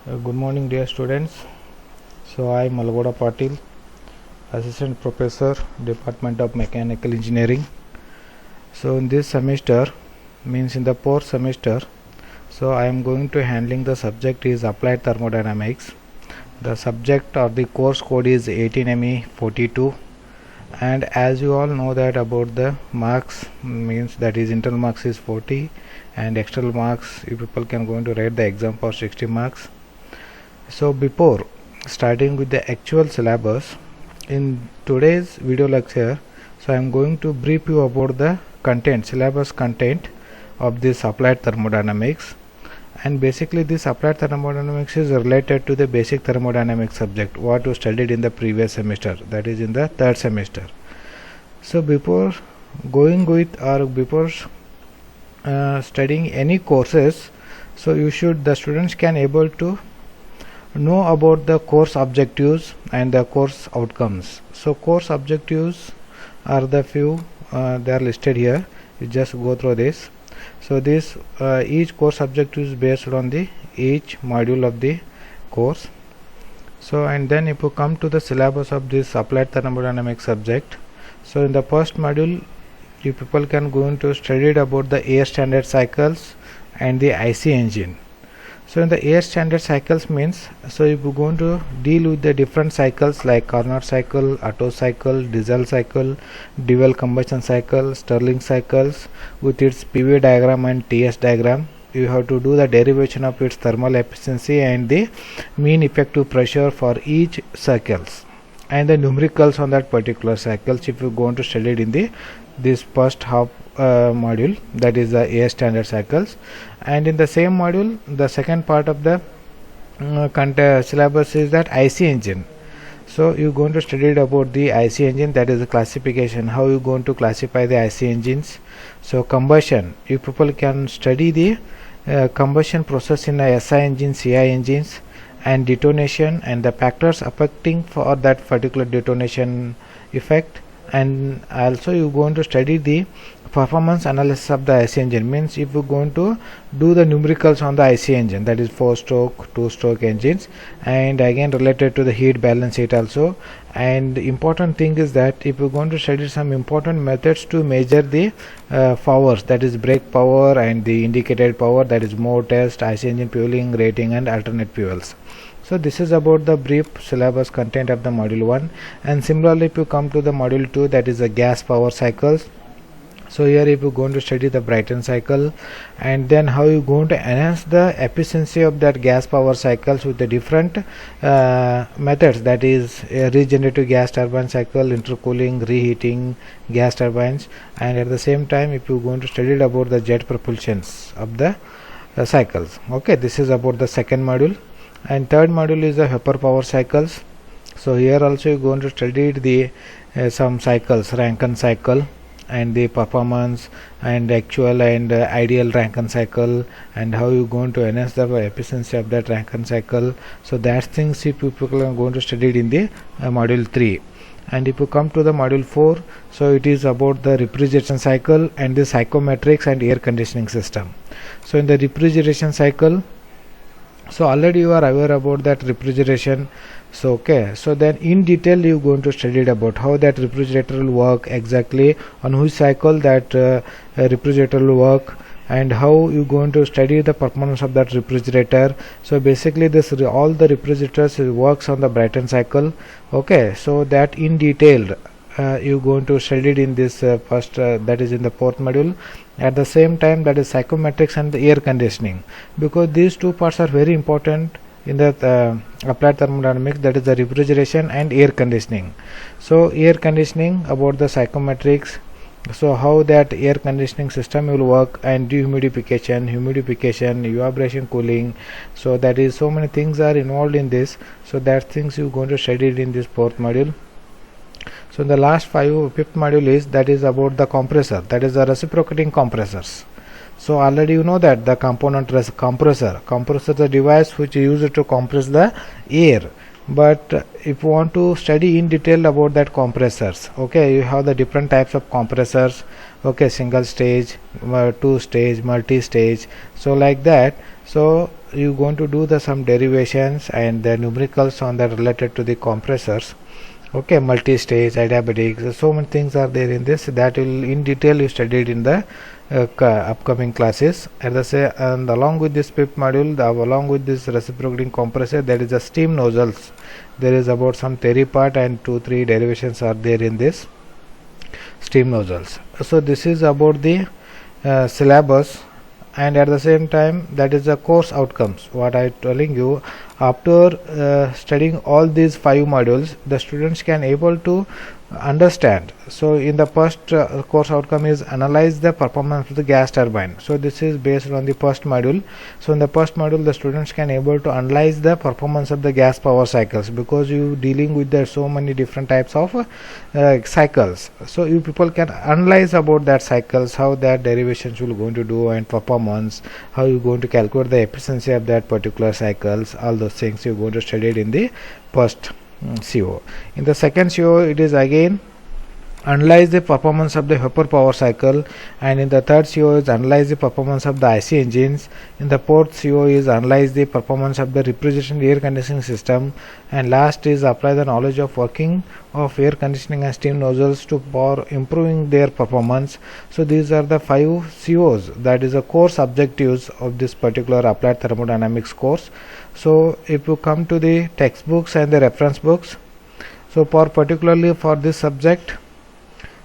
Good morning, dear students. So I am Malgoda Patil, Assistant Professor, Department of Mechanical Engineering. So in this semester, means in the fourth semester, so I am going to handling the subject is Applied Thermodynamics. The subject or the course code is 18ME42, and as you all know that about the marks, means that is internal marks is 40 and external marks you people can going to write the exam for 60 marks. So before starting with the actual syllabus, in today's video lecture, so I am going to brief you about the content, syllabus content of this applied thermodynamics. And basically this applied thermodynamics is related to the basic thermodynamics subject what you studied in the previous semester, that is in the third semester. So before going with or before studying any courses, so the students can able to know about the course objectives and the course outcomes. So course objectives are the few, they are listed here. You just go through this. So this each course objective is based on the each module of the course. So and then if you come to the syllabus of this applied thermodynamics subject, so in the first module you people can go into study about the air standard cycles and the IC engine. So in the air standard cycles means, so if you're going to deal with the different cycles like Carnot cycle, Otto cycle, diesel cycle, dual combustion cycle, Stirling cycles with its PV diagram and TS diagram, you have to do the derivation of its thermal efficiency and the mean effective pressure for each cycles and the numericals on that particular cycles if you going to study it in this first half module, that is the air standard cycles. And in the same module the second part of the syllabus is that IC engine. So you going to study about the IC engine, that is the classification, how you going to classify the IC engines. So combustion, you people can study the combustion process in a SI engine, CI engines, and detonation and the factors affecting for that particular detonation effect. And also you going to study the performance analysis of the IC engine, means if you going to do the numericals on the IC engine, that is 4-stroke, 2-stroke engines, and again related to the heat balance sheet also. And important thing is that if you going to study some important methods to measure the powers, that is brake power and the indicated power, that is mode test, IC engine fueling rating and alternate fuels. So this is about the brief syllabus content of the module 1. And similarly if you come to the module 2, that is the gas power cycles. So here if you going to study the Brayton cycle, and then how you going to enhance the efficiency of that gas power cycles with the different methods, that is regenerative gas turbine cycle, intercooling, reheating gas turbines. And at the same time if you going to study about the jet propulsions of the cycles. Okay, this is about the second module. And third module is the Hopper power cycles. So here also you are going to study the some cycles, Rankine cycle and the performance and actual and ideal Rankine cycle, and how you going to enhance the efficiency of that Rankine cycle. So that things if people are going to study it in the module 3. And if you come to the module 4, so it is about the refrigeration cycle and the psychometrics and air conditioning system. So in the refrigeration cycle, so already you are aware about that refrigeration. So okay, so then in detail you going to study about how that refrigerator will work exactly, on which cycle that refrigerator will work, and how you going to study the performance of that refrigerator. So basically this all the refrigerators works on the Brayton cycle. Okay, so that in detail you going to study it in this first that is in the fourth module. At the same time that is psychometrics and the air conditioning, because these two parts are very important in the applied thermodynamics, that is the refrigeration and air conditioning. So air conditioning about the psychometrics, so how that air conditioning system will work, and dehumidification, humidification, evaporation cooling. So that is so many things are involved in this. So that things you going to study it in this fourth module. So the last fifth module is that is about the compressor, that is the reciprocating compressors. So already you know that the component compressor is the device which is used to compress the air. But if you want to study in detail about that compressors, okay, you have the different types of compressors. Okay, single stage, two stage, multi stage, so like that. So you going to do the some derivations and the numericals on that related to the compressors. Okay, multi-stage, adiabatics, so many things are there in this that will in detail you studied in the upcoming classes. And along with this PIP module, along with this reciprocating compressor, there is a steam nozzles. There is about some theory part and 2-3 derivations are there in this steam nozzles. So this is about the syllabus, and at the same time that is the course outcomes. What I telling you, after studying all these 5 modules, the students can able to understand. So in the first course outcome is analyze the performance of the gas turbine. So this is based on the first module. So in the first module the students can able to analyze the performance of the gas power cycles, because you dealing with there so many different types of cycles. So you people can analyze about that cycles, how that derivations will going to do and performance, how you going to calculate the efficiency of that particular cycles. All those things you going to study it in the first CO. In the second CO, it is again analyze the performance of the Hopper power cycle, and in the third CO is analyze the performance of the IC engines. In the fourth CO is analyze the performance of the refrigeration air conditioning system, and last is apply the knowledge of working of air conditioning and steam nozzles to for improving their performance. So these are the 5 COs, that is the course objectives of this particular applied thermodynamics course. So if you come to the textbooks and the reference books, so for particularly for this subject,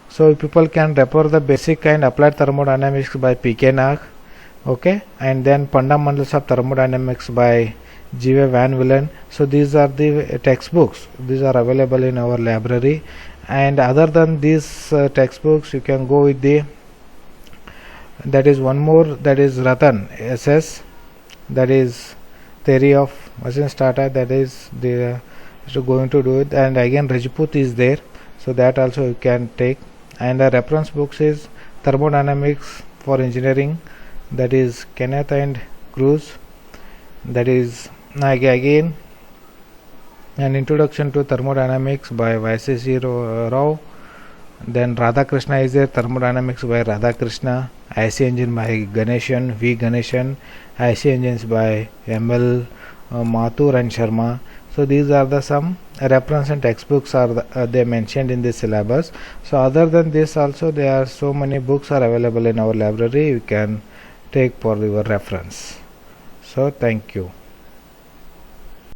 so people can refer the basic and applied thermodynamics by P.K. Nag, okay, and then fundamentals of thermodynamics by G.V. Van Willen. So these are the textbooks, these are available in our library. And other than these textbooks, you can go with the, that is one more, that is Ratan SS, that is theory of machine starter, that is the going to do it. And again Rajput is there, so that also you can take. And the reference books is thermodynamics for engineering, that is Kenneth and Cruz, that is again an introduction to thermodynamics by YCC Rao. Then Radhakrishna is there, thermodynamics by Radhakrishna, IC engine by Ganeshan, V Ganeshan, IC engines by ML Mathur and Sharma. So these are the some reference and textbooks are they mentioned in this syllabus. So other than this also there are so many books are available in our library, you can take for your reference. So thank you.